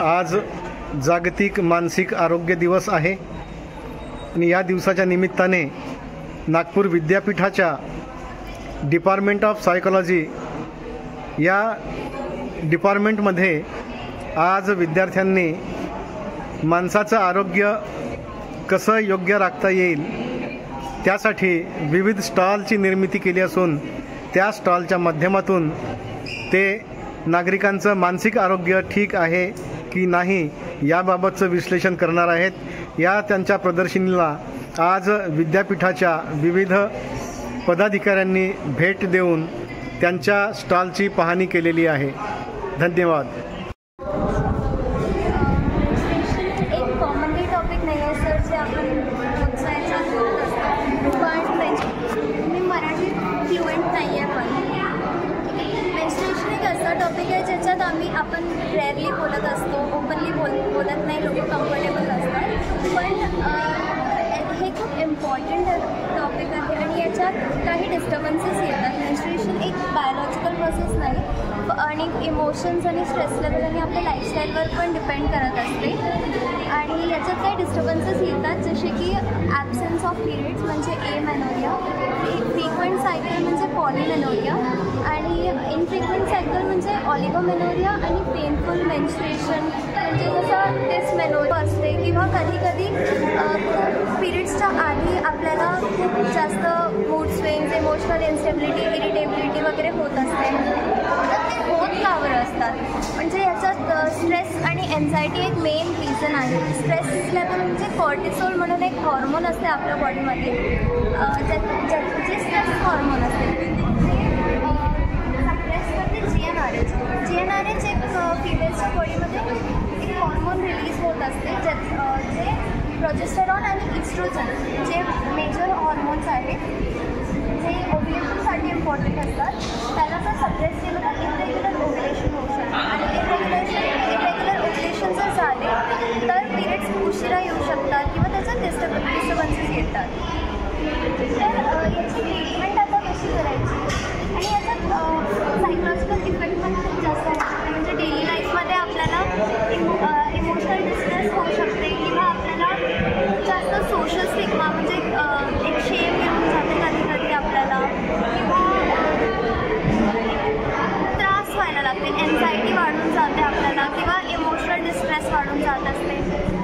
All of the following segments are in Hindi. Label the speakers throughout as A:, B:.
A: आज जागतिक मानसिक आरोग्य दिवस आहे आणि या दिवसाच्या निमित्ताने नागपूर विद्यापीठाच्या डिपार्टमेंट ऑफ सायकोलॉजी या डिपार्टमेंटमध्ये आज विद्यार्थ्यांनी माणसाचं आरोग्य कसं योग्य राखता येईल त्यासाठी विविध स्टॉलची निर्मिती केली असून त्या स्टॉलच्या माध्यमातून ते नागरिकांचं मानसिक आरोग्य ठीक आहे की नाही याबाबतचं विश्लेषण करणार आहेत। या त्यांच्या प्रदर्शनीला आज विद्यापीठाच्या विविध पदाधिकाऱ्यांनी भेट देऊन त्यांच्या स्टॉलची पाहणी केलेली आहे। धन्यवाद।
B: एक कॉमनली टॉपिक नाही आहे सर, जे आपण रोजचा याच्यात बोलत असतो, पण मी मराठी फ्लुएंट नाही आहे, पण मेन्स्ट्रुएशन एक असा टॉपिक आहे ज्याच्यात आपण रेअरली बोलत असतो, ओपनली बोलत नाही, लोक कम्फर्टेबल असतात, पण हे खूप इम्पॉर्टंट टॉपिक आहे आणि याच्यात काही डिस्टर्बन्सेस येतात। मेन्स्ट्रुएशन एक बायोलॉजिकल प्रोसेस नाही आणि इमोशन्स आणि स्ट्रेस लेवल आणि आपल्या लाईफस्टाईलवर पण डिपेंड करत असते आणि याच्यात काही डिस्टर्बन्सेस येतात, जसे की ॲब्सेन्स ऑफ पिरियड्स म्हणजे एमेनोरिया, फ्रीक्वेंट सायकल म्हणजे पॉलीमेनोरिया आणि इनफ्रिक्वेंट सायकल म्हणजे ऑलिगोमेनोरिया आणि पेनफुल मेन्स्ट्रुएशन म्हणजे जसं डिसमेनोरिया असते किंवा कधी कधी पिरियड्सच्या आधी आपल्याला खूप जास्त mood swings, emotional instability, irritability वगैरे होत असते। ते होत का बरं असतात म्हणजे याच्यात स्ट्रेस आणि एन्झायटी एक मेन रिझन आहे। स्ट्रेस लेवल म्हणजे कॉर्टिसोल म्हणून एक हॉर्मोन असते आपल्या बॉडीमध्ये, जे स्ट्रेस हॉर्मोन असते सप्रेस करते GnRH एक फिमेलच्या बॉडीमध्ये एक हॉर्मोन रिलीज होत असते जे प्रोजेस्टेरॉन आणि इस्ट्रोजन जे मेजर हॉर्मोन्स आहेत जे ओव्युलेशनसाठी इम्पॉर्टंट असतात, त्याला जर सप्रेस केलं तर इरेग्युलर ओव्युलेशन होऊ शकतं आणि इरेग्युलर ओव्युलेशन जर झाले तर पिरियड्स उशिरा येऊ शकतात किंवा त्याच्यात डिस्टर्बन्सेस येतात। तर याची ट्रीटमेंट आता कशी करायची आणि याच्यात सायकोलॉजिकल इफेक्ट पण खूप जास्त आहे, म्हणजे डेली लाईफमध्ये आपल्याला इमोशनल डिस्ट्रेस होऊ शकते किंवा आपल्याला जास्त सोशल स्टिग्मा म्हणजे एक शेम येऊन जाते कधी कधी आपल्याला किंवा त्रास व्हायला लागते, एन्झायटी वाढून जाते आपल्याला किंवा इमोशनल डिस्ट्रेस वाढून जात असते।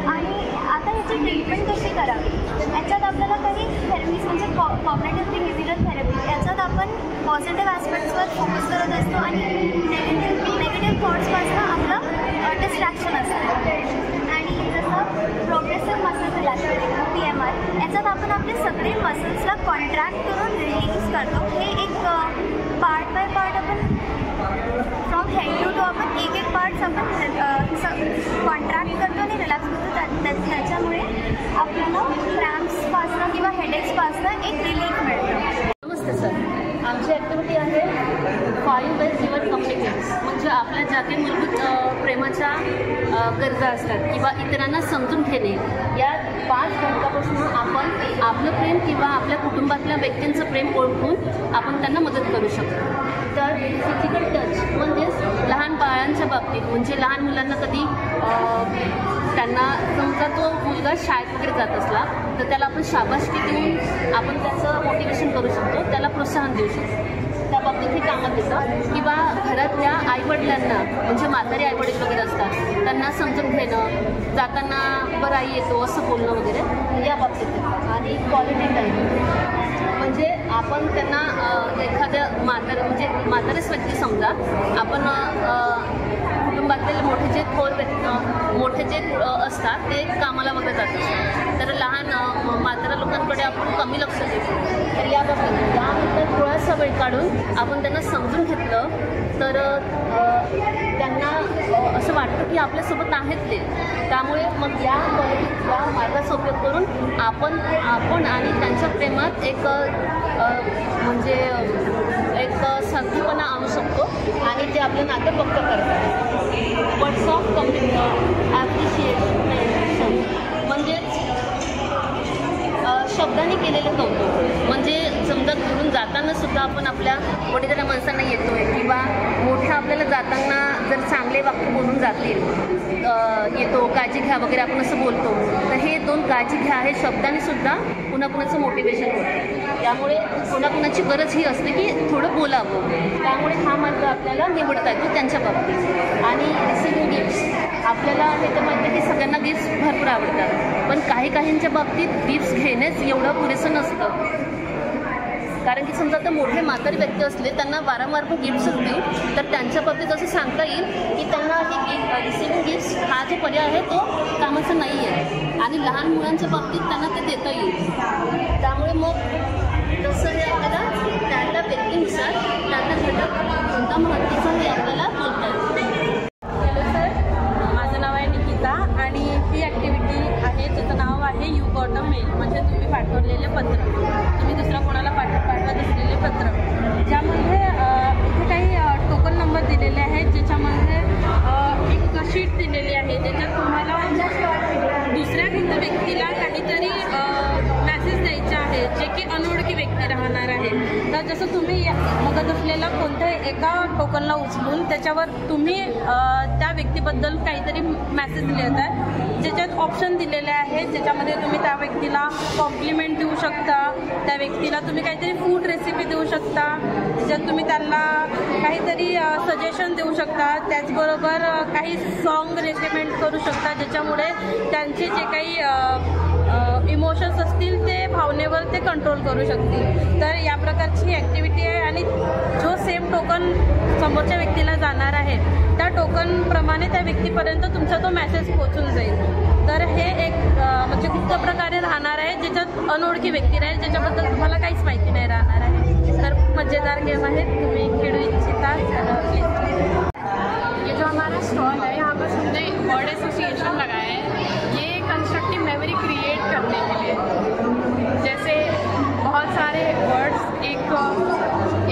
B: आणि आता याची ट्रीटमेंट कशी करावी याच्यात आपल्याला काही थेरपीज म्हणजे कॉग्निटिव्ह बिहेवियरल थेरपी याच्यात आपण पॉझिटिव्ह ॲस्पेक्ट्सवर फोकस करत असतो आणि नेगेटिव्ह थॉट्सपासून आपलं डिस्ट्रॅक्शन असतं। आणि जसं प्रोग्रेसिव्ह मसल रिलॅक्सेशन PMR याच्यात आपण आपले सगळे मसल्सला कॉन्ट्रॅक्ट करून रिलीज करतो। हे एक पार्ट बाय पार्ट आपण फ्रॉम हेड टू आपण एक पार्ट्स आपण कॉन्ट्रॅक्ट करतो आणि रिलॅक्स करतो, त्याच्यामुळे आपल्याला क्रॅम्प्सपासनं किंवा हेडेक्सपासनं एक रिलीफ मिळतं।
C: नमस्ते सर, आमची ॲक्टिव्हिटी आहे 5 बेस्ट ह्युमन कम्युनिकेट्स, म्हणजे आपल्या ज्या काही मूलभूत प्रेमाच्या गरजा असतात किंवा इतरांना समजून घेणे, या 5 घटकापासून आपण आपलं प्रेम किंवा आपल्या कुटुंबातल्या व्यक्तींचं प्रेम ओळखून आपण त्यांना मदत करू शकतो। तर फिजिकल टच म्हणजेच लहान बाळांच्या बाबतीत, म्हणजे लहान मुलांना कधी त्यांना समजा तो मुलगा शाळेत वगैरे जात असला तर त्याला आपण शाबासकी देऊन आपण त्याचं मोटिवेशन करू शकतो, त्याला प्रोत्साहन देऊ शकतो, त्या बाबतीत हे कामात येतं। किंवा घरातल्या आईवडिलांना म्हणजे म्हातारी आईवडील वगैरे असतात त्यांना समजून घेणं, जाताना बरं आई येतो असं बोलणं वगैरे या बाबतीत येतं। आणि क्वालिटी टाईम म्हणजे आपण त्यांना एखाद्या म्हातारेच व्यक्ती समजा आपण कुटुंबातले मोठे जे असतात ते कामाला वगैरे जात असतात, तर लहान म्हाताऱ्या लोकांकडे आपण कमी लक्ष देतो। तर याबाबत त्यानंतर थोडासा वेळ काढून आपण त्यांना समजून घेतलं तर त्यांना असं वाटतं की आपल्यासोबत आहेत ते, त्यामुळे मग या मार्गाचा उपयोग करून आपण आणि त्यांच्या प्रेमात एक म्हणजे एक साधीपणा आणू शकतो आणि ते आपलं नातं पक्क करतात। वर्ड्स ऑफ कम्युनिकेशन ॲप्रिशिएशन म्हणजेच शब्दांनी केलेलं कौतुक, म्हणजे समजा घरून जाताना सुद्धा आपण आपल्या वडीलधाऱ्या माणसांना येतोय किंवा मोठ्या आपल्याला जाताना जर चांगले वाक्य बोलून जातील, येतो काळजी घ्या वगैरे आपण असं बोलतो, तर हे 2 काळजी घ्या हे शब्दाने सुद्धा कुणाकुणाचं मोटिवेशन होतं. त्यामुळे कुणाकुणाची गरज ही असते की थोडं बोलावं. त्यामुळे हा मार्ग आपल्याला निवडता येतो त्यांच्या बाबतीत. आणि रिसिव्हिंग गिफ्ट्स आपल्याला हे तर माहिती की सगळ्यांना गिफ्ट्स भरपूर आवडतात, पण काहींच्या बाबतीत गिफ्ट्स घेणेच एवढं पुरेसं नसतं. कारण की समजा आता मोठे म्हातारे व्यक्ती असले त्यांना वारंवार पण गिफ्ट्स असतील, तर त्यांच्या बाबतीत असं सांगता येईल की त्यांना हे रिसिव्हिंग गिफ्ट्स हा जो पर्याय आहे तो कामाचा नाही आहे. आणि लहान मुलांच्या बाबतीत त्यांना ते देता येईल. त्यामुळे मग तसं हे आपल्याला त्या व्यक्तीनुसार त्यांना घटक कोणता महत्त्वाचा हे आपल्याला बोलता येईल.
D: हॅलो सर, माझं नाव आहे निकिता आणि ही ॲक्टिव्हिटी आहे ज्याचं नाव आहे यू गॉट अ मेल, म्हणजे तुम्ही पाठवलेले पत्र, तुम्ही दुसऱ्या कोणाला पाठवत असलेले पत्र, ज्यामध्ये इथे काही टोकन नंबर दिलेले आहेत, ज्याच्यामध्ये एक शीट दिलेली आहे ज्याच्यात तुम्हाला दुसऱ्या व्यक्तीला काहीतरी मॅसेज द्यायचे आहे जे की अनोळखी व्यक्ती राहणार आहे. तर जसं तुम्ही बघत असलेला कोणत्याही एका टोकनला उचलून त्याच्यावर तुम्ही त्या व्यक्तीबद्दल काहीतरी मॅसेज लिहित आहे, ज्याच्यात ऑप्शन दिलेले आहेत, ज्याच्यामध्ये तुम्ही त्या व्यक्तीला कॉम्प्लिमेंट देऊ शकता, त्या व्यक्तीला तुम्ही काहीतरी फूड रेसिपी देऊ शकता, ज्याच्यात तुम्ही त्यांना काहीतरी सजेशन देऊ शकता, त्याचबरोबर काही सॉन्ग रेकमेंड करू शकता, ज्याच्यामुळे त्यांचे जे काही इमोशन्स असतील ते भावनेवर ते कंट्रोल करू शकतील. तर या प्रकारची ॲक्टिव्हिटी आहे आणि जो सेम टोकन समोरच्या व्यक्तीला जाणार आहे त्या टोकनप्रमाणे त्या व्यक्तीपर्यंत तुमचा तो मेसेज पोहोचून जाईल. तर हे एक म्हणजे गुप्त प्रकारे राहणार आहे, ज्याच्यात अनोळखी व्यक्ती राहील, ज्याच्याबद्दल तुम्हाला काहीच माहिती नाही राहणार आहे. तर मजेदार गेम आहे, तुम्ही खेळू इच्छिता प्लीज.
E: ये जो हमारा स्टॉल है यहाँ पर हमने वर्ड एसोसिएशन लगाया है, ये कंस्ट्रक्टिव मेमोरी क्रिएट करने के लिए. जैसे बहुत सारे वर्ड्स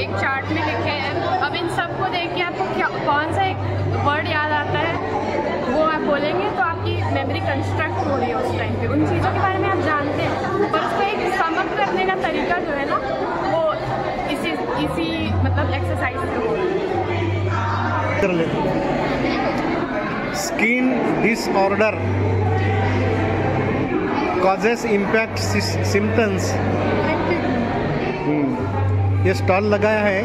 E: एक चार्ट में लिखे हैं, अब इन सबको देख के आपको कौन सा एक वर्ड याद आता है वो आप बोलेंगे तो आपकी मेमोरी कंस्ट्रक्ट हो रही है उस टाइम पे, उन चीज़ों के बारे में आप जानते हैं, पर उसको एक समग्र रखने का तरीका जो है ना वो इसी मतलब एक्सरसाइज से हो रहा है.
A: Skin disorder causes impact symptoms, ये स्टॉल लगाया है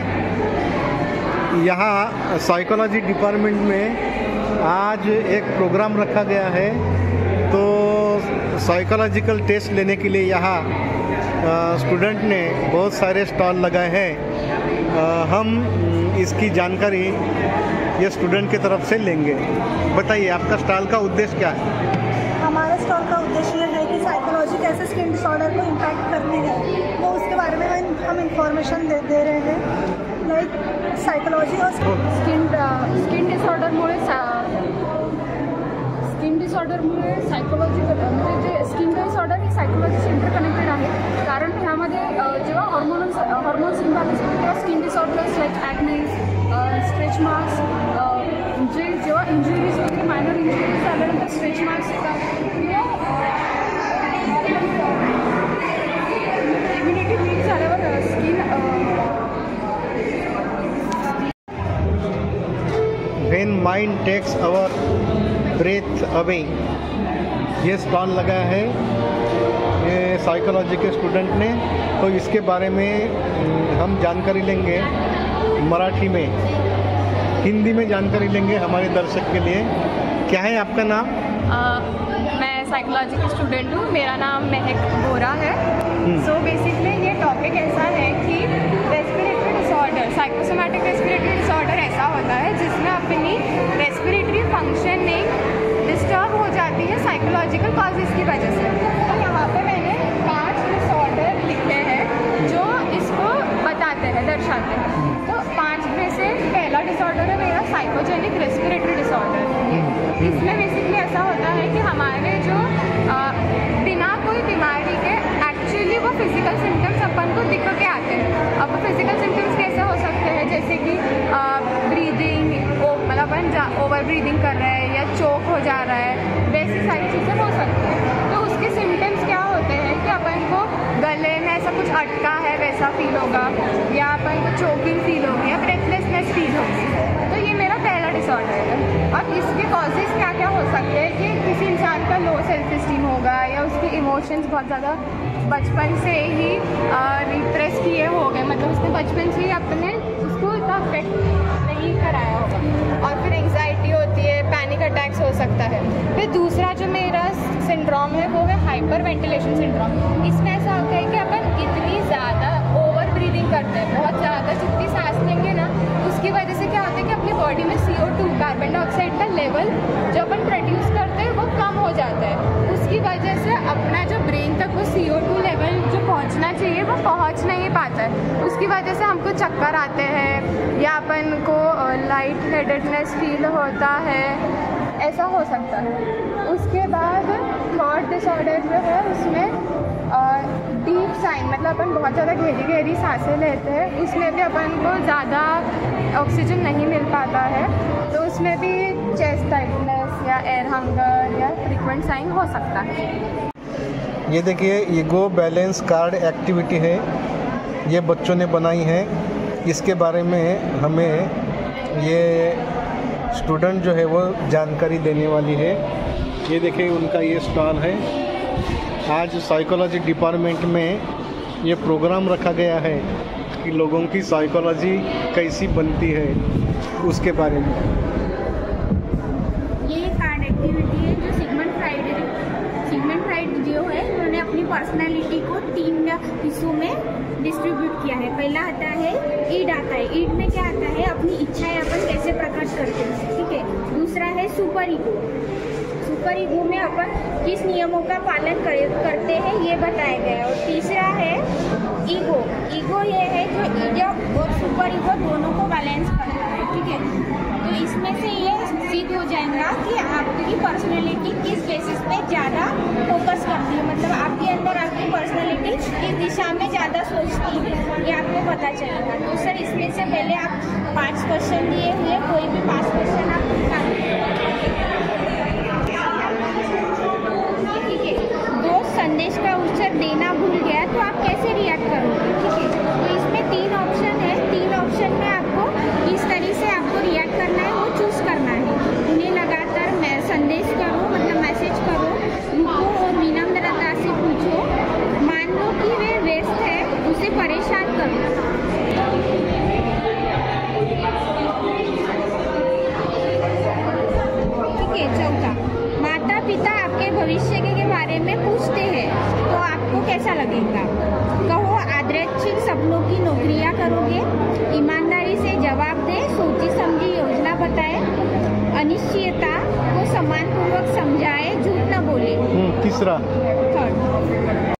A: यहाँ साइकोलॉजी डिपार्टमेंट में. आज एक प्रोग्राम रखा गया है, तो साइकोलॉजिकल टेस्ट लेने के लिए यहाँ स्टूडेंट ने बहुत सारे स्टॉल लगाए हैं. हम इसकी जानकारी ये स्टूडेंट की तरफ से लेंगे. बताइए आपका स्टॉल का उद्देश्य क्या है?
F: हमारा स्टॉल का उद्देश्य यह है कि साइकोलॉजी कैसे स्किन डिसऑर्डर को इम्पैक्ट करती है, वो उसके बारे में हम इंफॉर्मेशन दे रहे हैं. लाइक साइकोलॉजी और
E: स्किन डिसऑर्डरमुळे सायकोलॉजिकल म्हणजे जे स्किन डिसऑर्डर ही सायकोलॉजीशी इंटरकनेक्टेड आहे. कारण ह्यामध्ये जेव्हा हॉर्मोन्स इम्बॅलन्स होते तेव्हा skin disorders like acne, stretch marks, जे जेव्हा इंजुरीज वगैरे मायनर इंजुरीज झाल्यानंतर स्ट्रेच मार्क्स येतात किंवा इम्युनिटी वीक झाल्यावर skin
A: When mind takes our breath away, ये स्टॉल लगाया है ये साइकोलॉजी के स्टूडेंट ने. तो इसके बारे में हम जानकारी लेंगे मराठी में, हिंदी में जानकारी लेंगे हमारे दर्शक के लिए. क्या है आपका नाम?
E: मैं साइकोलॉजी की स्टूडेंट हूँ, मेरा नाम महक बोरा है. सो बेसिकली ये टॉपिक ऐसा है कि respiratory disorder, psychosomatic respiratory disorder ऐसा होता है जिसमें अपनी रेस्पिरेटरी फंक्शनिंग डिस्टर्ब हो जाती है साइकोलॉजिकल कॉजेज़ की वजह से. तो यहाँ पे मैंने 5 डिसऑर्डर लिखे हैं जो इसको बताते हैं, दर्शाते हैं. तो 5 में से पहला डिसऑर्डर है मेरा साइकोजेनिक रेस्पिरेटरी डिसऑर्डर. इसमें बेसिकली ऐसा होता है कि हमारे जो बिना कोई बीमारी के एक्चुअली वो फिजिकल सिम्टम्स अपन को दिख के आते हैं. अब फिजिकल सिम्टम्स कैसे हो सकते हैं, जैसे कि ब्रीदिंग, मतलब अपन ओवर ब्रीदिंग कर रहे हैं या चोक हो जा रहा है, वैसी सारी चीज़ें हो सकती हैं. तो उसके सिम्टम्स क्या होते हैं कि अपन को गले में ऐसा कुछ अटका है वैसा फील होगा, या अपन को चोकिंग फील होगी, या ब्रेथलेसनेस फील होगी। तो ये मेरा पहला डिसऑर्डर है। अब इसके कॉजेज़ क्या क्या हो सकते हैं कि किसी इंसान का लो सेल्फ इस्टीम होगा, या उसके इमोशंस बहुत ज़्यादा बचपन से ही रिप्रेस किए हो गए, मतलब उसने बचपन से ही अपने उसको इतना अफेक्ट नहीं कराया होगा, और फिर एंग्जाइटी होती है, पैनिक अटैक्स हो सकता है। फिर दूसरा जो मेरा सिंड्रोम है वो है हाइपर वेंटिलेशन सिंड्रोम। इसमें ऐसा होता है कि अपन इतनी ज़्यादा ओवर ब्रीदिंग करते हैं, बहुत ज़्यादा जितनी सांस लेंगे ना, उसकी वजह से क्या होता है कि अपनी बॉडी में CO2 कार्बन डाइऑक्साइड का लेवल जो अपन प्रोड्यूस करते हैं वो कम हो जाता है। उसकी वजह से अपना जो ब्रेन तक वो CO2 लेवल जो पहुंचना चाहिए वो पहुंच नहीं पाता है। उसकी वजह से हमको चक्कर आते हैं, या अपन को लाइट हेडेडनेस फील होता है, ऐसा हो सकता है। उसके बाद थर्ड डिसऑर्डर जो है उसमें डीप साइंग, मतलब अपन बहुत ज़्यादा गहरी गहरी सांसें लेते हैं, उसमें भी अपन को ज़्यादा ऑक्सीजन नहीं मिल पाता है, तो उसमें भी चेस्ट टाइटनेस या एयर हंगर या फ्रीक्वेंट साइंग हो सकता है।
A: ये देखिए ईगो बैलेंस कार्ड एक्टिविटी है, ये बच्चों ने बनाई है। इसके बारे में हमें ये स्टूडेंट जो है वो जानकारी देने वाली है। ये देखिए उनका ये स्टॉल है। आज साइकोलॉजी डिपार्टमेंट में ये प्रोग्राम रखा गया है कि लोगों की साइकोलॉजी कैसी बनती है उसके बारे में।
B: ये कार्ड एक्टिविटी है जो सिगमंड फ्राइड जो है उन्होंने अपनी पर्सनालिटी को 3 हिस्सों में डिस्ट्रीब्यूट किया है। पहला आता है ईड आता है। ईड में क्या आता है, अपनी इच्छाएं अपन कैसे प्रकट करते हैं, ठीक है। दूसरा है सुपर ईगो। सुपर ईगो में अपन किस नियमों का पालन करते हैं ये बताया गया है। और तीसरा है ईगो। ईगो ये है जो ईगो और सुपर ईगो दोनों को बैलेंस करता है, ठीक है। तो इसमें से ये सिद्ध हो जाएगा कि आपकी पर्सनैलिटी किस बेसिस पे ज़्यादा फोकस करती है, मतलब आपके अंदर आपकी पर्सनैलिटी किस दिशा में ज़्यादा सोचती है, ये आपको पता चलेगा। तो सर इसमें से पहले आप 5 क्वेश्चन दिए हुए, कोई भी 5 क्वेश्चन आप ठीक है। दोस्त संदेश का उत्तर देना भूल गया तो आप कैसे रिएक्ट करोगे, ठीक है। तो इसमें 3 ऑप्शन है। 3 ऑप्शन में आपको किस तरह से आपको रिएक्ट करना है वो चूज करना है। उन्हें लगातार संदेश करो, मतलब मैसेज करो, रुको और विनम्रता से पूछो। मान लो कि वे व्यस्त है, उसे परेशान करो। ठीक है। चौथा, माता पिता आपके भविष्य के बारे में पूछते हैं तो आपको कैसा लगेगा। कहो आदर्शिक सपनों की नौकरियां करोगे, ईमानदारी से जवाब दे, सोची समझी योजना बताए, अनिश्चयता को सम्मानपूर्वक समझाए, झूठ न बोले।
A: तीसरा
B: third.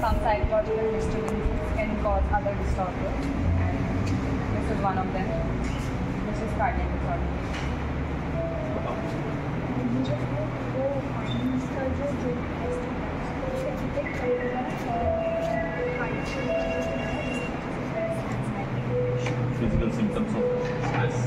G: Some psychological disturbances can cause other disorders, and this is one of them. This is cardiac disorder.
H: Physical symptoms of stress.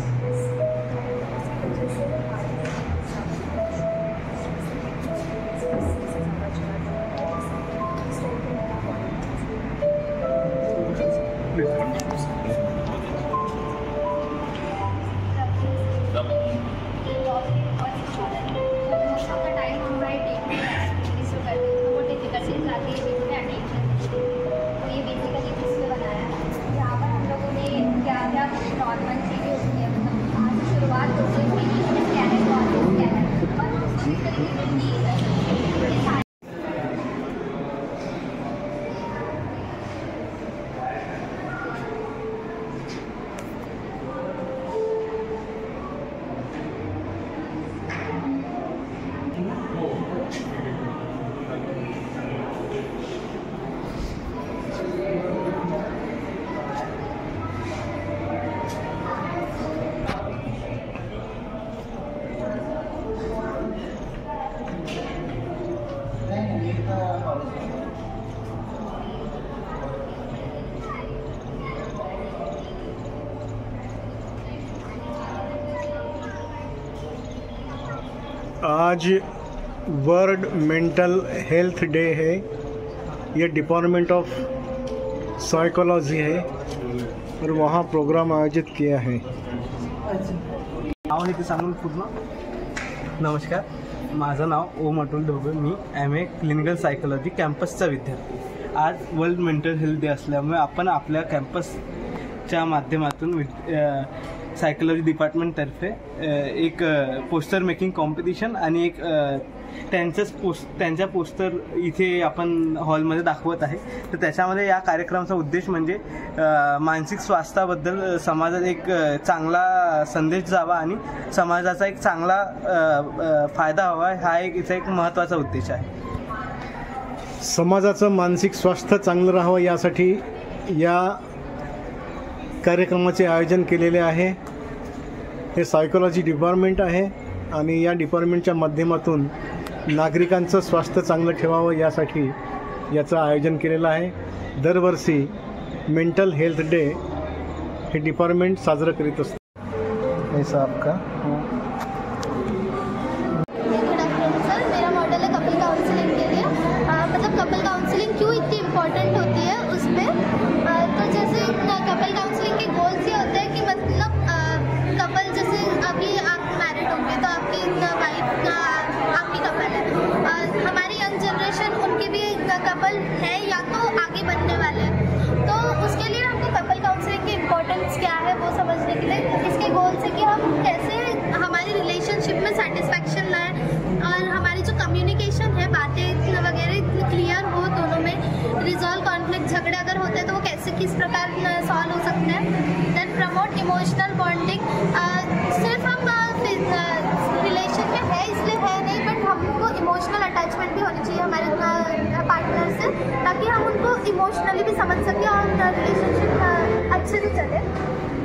A: आज वर्ल्ड मेंटल हेल्थ डे है। ये डिपार्टमेंट ऑफ साइकोलॉजी है और वहाँ प्रोग्राम आयोजित किया है।
I: नाव आहे ते सांगून पूर्ण। नमस्कार, माझं नाव ओम अतुल ढोबळे, मी MA क्लिनिकल सायकोलॉजी कॅम्पसचा विद्यार्थी। आज वर्ल्ड मेंटल हेल्थ डे असल्यामुळे आपण आपल्या कॅम्पसच्या माध्यमातून सायकोलॉजी डिपार्टमेंटतर्फे एक पोस्टर मेकिंग कॉम्पिटिशन आणि एक त्यांच्या पोस्टर इथे आपण हॉलमध्ये दाखवत आहे। तर त्याच्यामध्ये या कार्यक्रमाचा उद्देश म्हणजे मानसिक स्वास्थ्याबद्दल समाजात एक चांगला संदेश जावा आणि समाजाचा एक चांगला फायदा व्हावा, हा याचा एक महत्त्वाचा उद्देश आहे।
A: समाजाचं मानसिक स्वास्थ्य चांगलं राहावं यासाठी या कार्यक्रमाचे आयोजन केलेले आहे। हे सायकोलॉजी डिपार्टमेंट आहे आणि या डिपार्टमेंटच्या माध्यमातून नागरिकांचं स्वास्थ्य चांगलं ठेवावं यासाठी याचं आयोजन केलेलं आहे। दरवर्षी मेंटल हेल्थ डे हे डिपार्टमेंट साजरं करीत असतं। ऐसा आपका
B: गुड आफ्टरनून सर, मेरा मॉडल है कपल काउंसलिंग के लिए। मतलब कपल काउंसलिंग क्यों इतनी इम्पोर्टेंट होती है उस पर। तो जैसे कपल काउंसलिंग के गोल्स ये होते हैं कि मतलब कपल, जैसे अभी आप मैरिड होंगे तो आपकी वाइफ आपकी कपल है, हमारी यंग जनरेशन उनकी भी कपल है या तो आगे बनने वाले हैं। तो उसके लिए हमको कपल काउंसलिंग की इम्पोर्टेंस क्या है वो समझने के लिए इसके गोल्स है कि हम कैसे हमारी रिलेशनशिप में सेटिस्फैक्शन लाएं और हमारी जो कम्युनिकेशन है, बातें वगैरह क्लियर हो दोनों में, रिजॉल्व कॉन्फ्लिक्ट, झगड़े अगर होते हैं तो वो कैसे किस प्रकार सॉल्व हो सकते हैं। Then promote emotional bonding. सिर्फ हम रिलेशन में है इसलिए है नहीं, बट हमको इमोशनल अटैचमेंट भी होनी चाहिए हमारे पार्टनर से, ताकि हम उनको इमोशनली भी समझ सकें और रिलेशनशिप अच्छे से चले।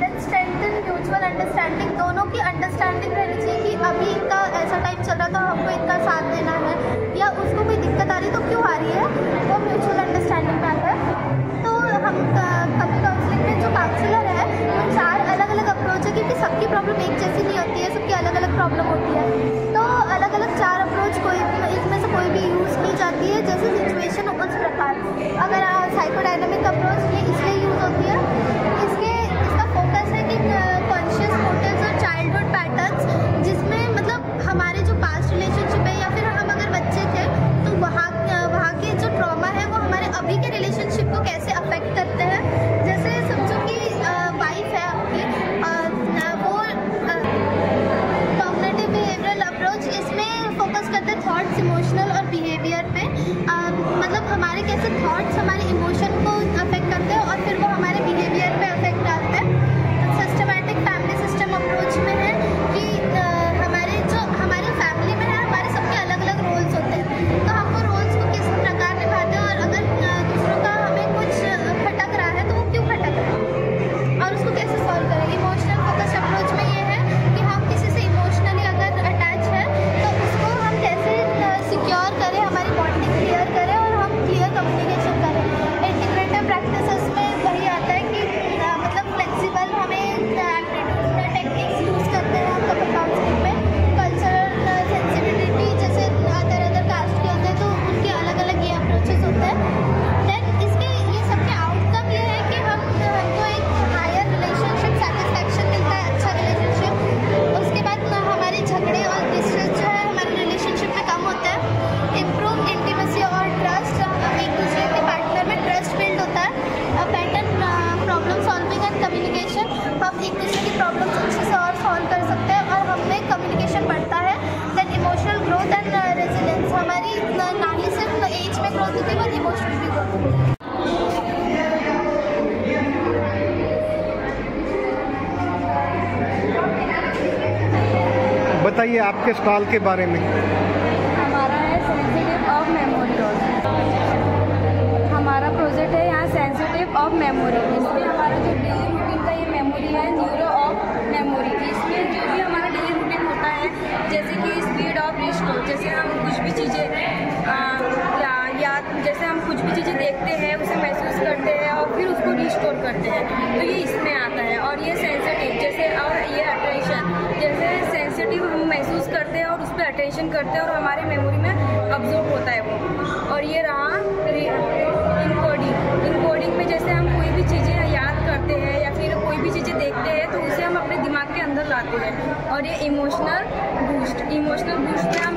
B: Then strengthen mutual understanding. दोनों की अंडरस्टैंडिंग रहनी चाहिए कि अभी इनका ऐसा टाइम चल रहा तो हमको इनका साथ देना है, या उसको कोई दिक्कत आ रही तो क्यों आ रही है, वो म्यूचुअल अंडरस्टैंडिंग में आता है। तो हम कपल काउंसलिंग में जो काउंसलर है वो 4 अलग अलग अप्रोच है, क्योंकि सबकी प्रॉब्लम एक जैसी नहीं होती है, सबकी अलग अलग प्रॉब्लम होती है। तो अलग अलग 4 अप्रोच इसमें से कोई भी यूज़ की जाती है, जैसे सिचुएशन उस प्रकार। अगर साइकोडायनामिक अप्रोच ये इसलिए यूज़ होती है, इसका फोकस है कि कॉन्शियस मोटिव्स और चाइल्डहुड पैटर्न्स, जिसमें मतलब हमारे जो पास्ट रिलेशनशिप है या फिर हम अगर बच्चे थे तो वहाँ के जो ट्रॉमा है वो हमारे अभी के रिलेशनशिप को कैसे अफेक्ट करते हैं। जैसे समझो कि वाइफ है आपकी, वो कॉग्निटिव बिहेवियरल अप्रोच, इसमें फोकस करते हैं थॉट्स, इमोशनल और बिहेवियर पे। मतलब हमारे कैसे थॉट्स हमारे इमोशन को अफेक्ट करते हैं और फिर वो हमारे बिहेवियर पे अफेक्ट डालते हैं। सिस्टमैटिक फैमिली सिस्टम अप्रोच में है कि हमारे फैमिली में है, हमारे सबके अलग अलग रोल्स होते हैं, तो हम वो रोल्स को किस प्रकार निभाते हैं, और अगर दूसरों का हमें कुछ खटक रहा है तो वो क्यों खटक रहा है और उसको कैसे सॉल्व करें। इमोशनल फोकस अप्रोच में ये है कि हम किसी से इमोशनली अगर अटैच है तो उसको हम कैसे सिक्योर करें, हमारी बॉन्डिंग क्लियर करें और हम क्लियर कम्युनिकेशन करें। इंटीग्रेटिव प्रैक्टिसेस में वही आता है कि मतलब फ्लेक्सिबल हमें टेक्निक्स यूज़ करते हैं हम कपल काउंसलिंग में। कल्चरल सेंसिटिविटी, जैसे अदर कास्ट के होते हैं तो उनके अलग अलग ये अप्रोचेस होते हैं। देन इसके ये सबके आउटकम ये है कि हमको एक हायर रिलेशनशिप सेटिस्फैक्शन मिलता है, अच्छा रिलेशनशिप। उसके बाद हमारे झगड़े और डिस्ट्रेस जो है हमारे रिलेशनशिप में कम होते हैं। इम्प्रूव इंटीमेसी और ट्रस्ट, एक दूसरे के पार्टनर में ट्रस्ट बिल्ड होता है। Better problem solving and communication, हम एक दूसरे की प्रॉब्लम्स अच्छे से और सॉल्व कर सकते हैं और हमें कम्युनिकेशन बढ़ता है। Then emotional growth and resilience, हमारी ना ही सिर्फ एज में ग्रोथ होती है बट इमोशनल भी ग्रोथ होती है।
A: बताइए आपके स्टॉल के बारे में।
E: हमारा है सेंसिटिव ऑफ मेमोरी लॉस। हमारा प्रोजेक्ट है यहाँ सेंसिटिव ऑफ मेमोरी। इसमें हमारा जो डेली रूटीन का ये मेमोरी है, न्यूरो ऑफ मेमोरी। इसमें जो भी हमारा डेली रूटीन होता है, जैसे कि स्पीड ऑफ रिस्टोर, जैसे हम कुछ भी चीज़ें याद, जैसे हम कुछ भी चीज़ें देखते हैं उसे महसूस करते हैं और फिर उसको रिस्टोर करते हैं, तो ये इसमें आता है। और ये सेंसिटिव, जैसे और ये अट्रैक्शन, जैसे सेंसिटिव हम महसूस कर
D: करते हैं और उस पर अटेंशन करते हैं और हमारे मेमोरी में अब्जॉर्ब होता है वो। और ये रहा इनकोडिंग में जैसे हम कोई भी चीज़ें याद करते हैं या फिर कोई भी चीज़ें देखते हैं तो उसे हम अपने दिमाग के अंदर लाते हैं। और ये इमोशनल बूस्ट में हम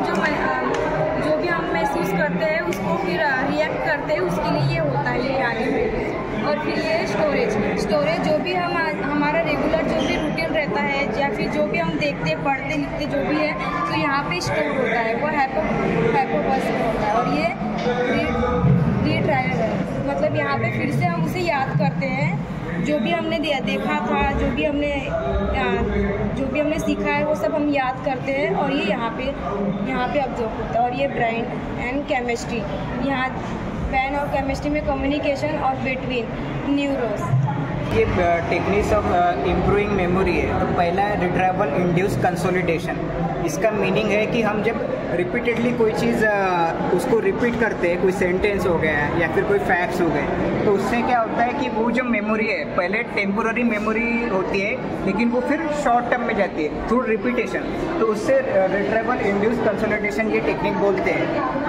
D: जो भी हम महसूस करते हैं उसको फिर रिएक्ट करते हैं, उसके लिए ये होता है ये आगे में। और फिर ये स्टोरेज जो भी हमारा रेगुलर जो भी रूटीन रहता है या फिर जो भी हम देखते पढ़ते लिखते जो भी है तो यहाँ पे स्टोर होता है, वो हाइपोबस में होता है। और ये रीट्रायल है, मतलब यहाँ पे फिर से हम उसे याद करते हैं, जो भी हमने देखा था, जो भी हमने सीखा है वो सब हम याद करते हैं और ये यहाँ पे ऑब्जर्व होता है। और ये ब्रेन एंड केमिस्ट्री, यहाँ ब्रेन और केमिस्ट्री में कम्युनिकेशन और बिटवीन न्यूरोस।
J: ये टेक्निक्स ऑफ इम्प्रूविंग मेमोरी है। तो पहला है रिट्राइवल इंड्यूस कंसोलिडेशन। इसका मीनिंग है कि हम जब रिपीटेडली कोई चीज़ उसको रिपीट करते हैं, कोई सेंटेंस हो गया या फिर कोई फैक्ट्स हो गए, तो उससे क्या होता है कि वो जो मेमोरी है पहले टेम्पोररी मेमोरी होती है लेकिन वो फिर शॉर्ट टर्म में जाती है थ्रू रिपीटेशन। तो उससे रिट्राइवल इंड्यूस कंसोलिडेशन ये टेक्निक बोलते हैं।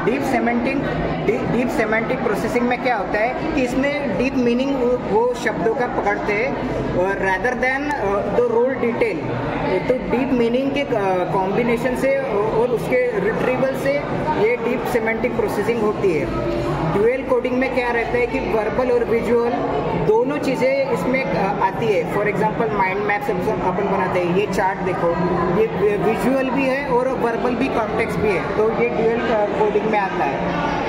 J: डीप सेमेंटिक प्रोसेसिंग में क्या होता है कि इसमें डीप मीनिंग वो शब्दों का पकड़ते हैं rather than the role detail. तो डीप मीनिंग के कॉम्बिनेशन से और उसके रिट्रीवल से ये डीप सेमेंटिक प्रोसेसिंग होती है। ड्यूअल कोडिंग में क्या रहता है कि वर्बल और विजुअल दोनों चीज़ें इसमें आती है। फॉर एग्जांपल माइंड मैप्स अपन बनाते हैं, ये चार्ट देखो, ये विजुअल भी है और वर्बल भी कॉन्टेक्स्ट भी है, तो ये ड्यूअल कोडिंग में आता है।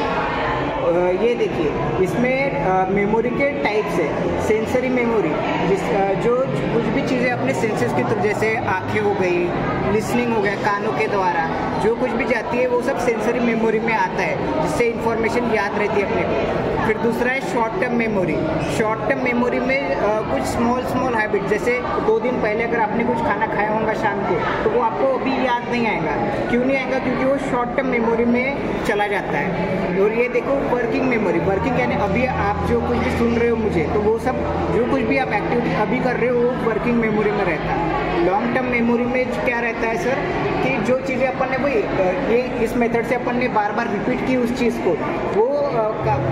J: ये देखिए इसमें मेमोरी के टाइप्स है। सेंसरी मेमोरी जो कुछ भी चीज़ें अपने सेंसेस के थ्रू, जैसे आँखें हो गई, लिसनिंग हो गया, कानों के द्वारा जो कुछ भी जाती है वो सब सेंसरी मेमोरी में आता है, जिससे इंफॉर्मेशन याद रहती है अपने को। फिर दूसरा है short term memory. Short term memory में कुछ स्मॉल हैबिट, जैसे 2 दिन पहले अगर आपने कुछ खाना खाया होगा शाम को, तो वो आपको अभी याद नहीं आएगा। क्यों नहीं आएगा? क्योंकि वो शॉर्ट टर्म मेमोरी में चला जाता है। और ये देखो वर्किंग मेमोरी। वर्किंग यानी अभी आप जो कुछ भी सुन रहे हो मुझे, तो वो सब जो कुछ भी आप एक्टिविटी अभी कर रहे हो वो वर्किंग मेमोरी में रहता है। लॉन्ग टर्म मेमोरी में क्या रहता है सर कि जो चीज़ें अपन ने ये इस मेथड से अपन ने बार बार रिपीट की उस चीज़ को, वो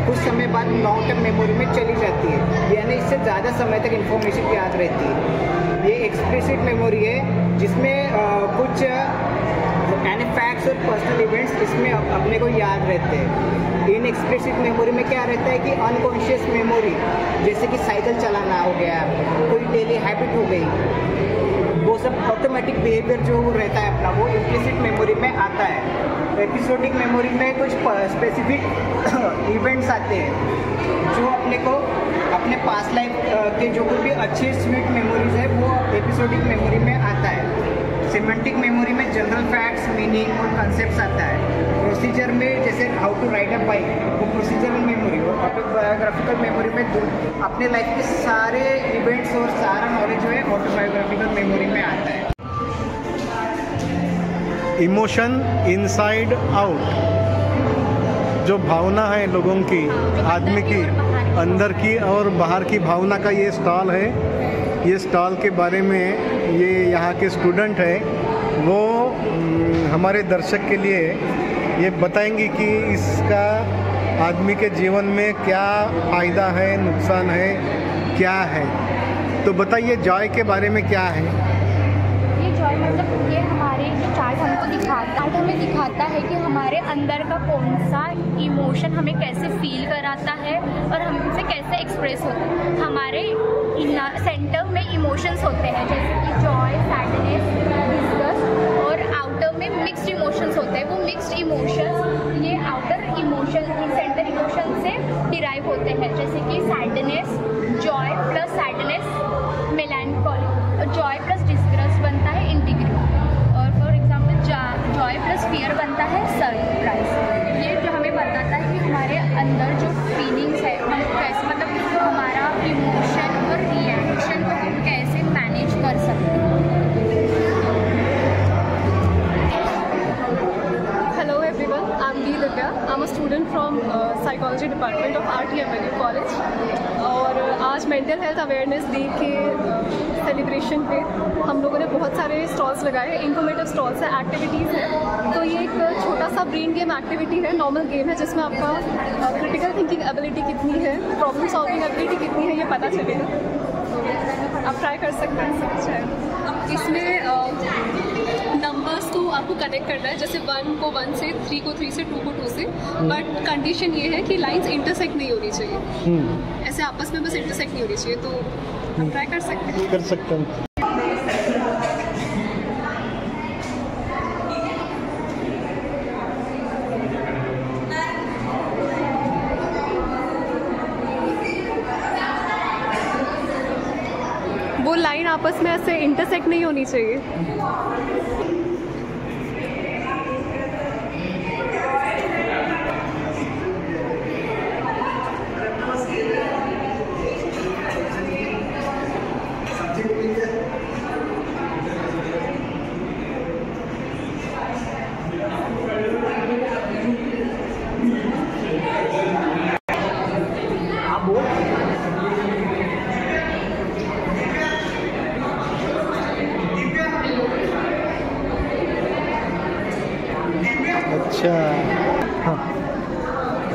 J: कुछ समय बाद लॉन्ग टर्म मेमोरी में चली जाती है, यानी इससे ज़्यादा समय तक इन्फॉर्मेशन याद रहती है। ये एक्सप्लिसिट मेमोरी है जिसमें कुछ यानी फैक्ट्स और पर्सनल इवेंट्स इसमें अपने को याद रहते हैं। इन एक्सप्लिसिट मेमोरी में क्या रहता है कि अनकॉन्शियस मेमोरी, जैसे कि साइकिल चलाना हो गया, कोई डेली हैबिट हो गई, वो सब ऑटोमेटिक बिहेवियर जो रहता है अपना, वो इम्प्लिसिट मेमोरी में आता है। एपिसोडिक मेमोरी में कुछ स्पेसिफिक इवेंट्स आते हैं जो अपने को अपने पास्ट लाइफ के जो कोई भी अच्छे स्वीट मेमोरीज है वो एपिसोडिक मेमोरी में आता है। सिमेंटिक मेमोरी में जनरल फैक्ट्स, मीनिंग और कंसेप्ट आता है। प्रोसीजर में जैसे how to ride a bike, वो प्रोसीजरल मेमोरी। और ऑटोबायोग्राफिकल मेमोरी में अपने लाइफ के सारे इवेंट्स और सारा नॉलेज जो है ऑटोबायोग्राफिकल मेमोरी में आता है।
A: इमोशन इनसाइड आउट, जो भावना है लोगों की, आदमी की अंदर की और बाहर की भावना का ये स्टॉल है। ये स्टॉल के बारे में ये यहाँ के स्टूडेंट हैं, वो हमारे दर्शक के लिए ये बताएंगी कि इसका आदमी के जीवन में क्या फ़ायदा है, नुकसान है, क्या है। तो बताइए जॉय के बारे में क्या है।
E: ये जॉय मतलब ये हमारे चार्ट हमें दिखाता है कि हमारे अंदर का कौन सा इमोशन हमें कैसे फील कराता है और हमसे कैसे एक्सप्रेस होता है। हमारे सेंटर में इमोशंस होते हैं जैसे कि जॉय, सैडनेस, डिस्गस्ट, और आउटर में मिक्स्ड इमोशंस होते हैं। वो मिक्स्ड इमोशंस ये आउटर इमोशन सेंटर इमोशन से डिराइव होते हैं, जैसे कि सैडनेस, जॉय प्लस सैडनेस मेलानकॉली, और जॉय प्लस डिस्गस्ट बनता है इंटीग्रिटी, और for example Joy plus fear बनता है सरप्राइज। ये जो हमें बताता है कि हमारे अंदर जो फीलिंग्स है हम कैसे, मतलब हमारा इमोशन और रिएक्शन को हम कैसे मैनेज कर सकते हैं। बहुत अवेयरनेस दी कि सेलिब्रेशन पे हम लोगों ने बहुत सारे स्टॉल्स लगाए हैं, इन्फॉर्मेटिव स्टॉल्स है, एक्टिविटीज़ है। तो ये एक छोटा सा ब्रेन गेम एक्टिविटी है, नॉर्मल गेम है जिसमें आपका क्रिटिकल थिंकिंग एबिलिटी कितनी है, प्रॉब्लम सॉल्विंग एबिलिटी कितनी है ये पता चलेगा। तो आप ट्राई कर सकते हैं, सब अच्छा है। इसमें नंबर्स को आपको कनेक्ट करना है, जैसे 1 को 1 से, 3 को 3 से, 2 को 2 से, बट कंडीशन ये है कि लाइंस इंटरसेक्ट नहीं होनी चाहिए, ऐसे आपस में बस इंटरसेक्ट नहीं होनी चाहिए। तो आप ट्राई कर सकते हैं। वो लाइन आपस में ऐसे इंटरसेक्ट नहीं होनी चाहिए।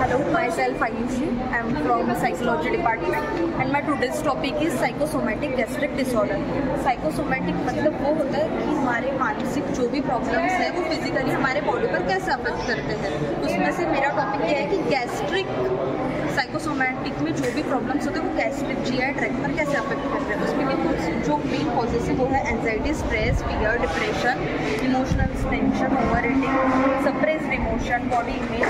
K: Hello, myself Ayushi. I am from psychology department and my today's topic is psychosomatic gastric disorder. Psychosomatic मतलब वो होता है कि हमारे मानसिक जो भी प्रॉब्लम्स है वो फिजिकली हमारे बॉडी पर कैसे अफेक्ट करते हैं। उसमें से मेरा टॉपिक ये है कि गैस्ट्रिक साइकोसोमैटिक में जो भी प्रॉब्लम्स होते हैं वो गैस्ट्रिक जीआई ट्रैक्ट पर कैसे अफेक्ट करते हैं। उसमें भी कुछ जो मेन कॉजेज है वो है anxiety, stress, fear, depression, emotional tension, over eating, suppressed emotion, body image,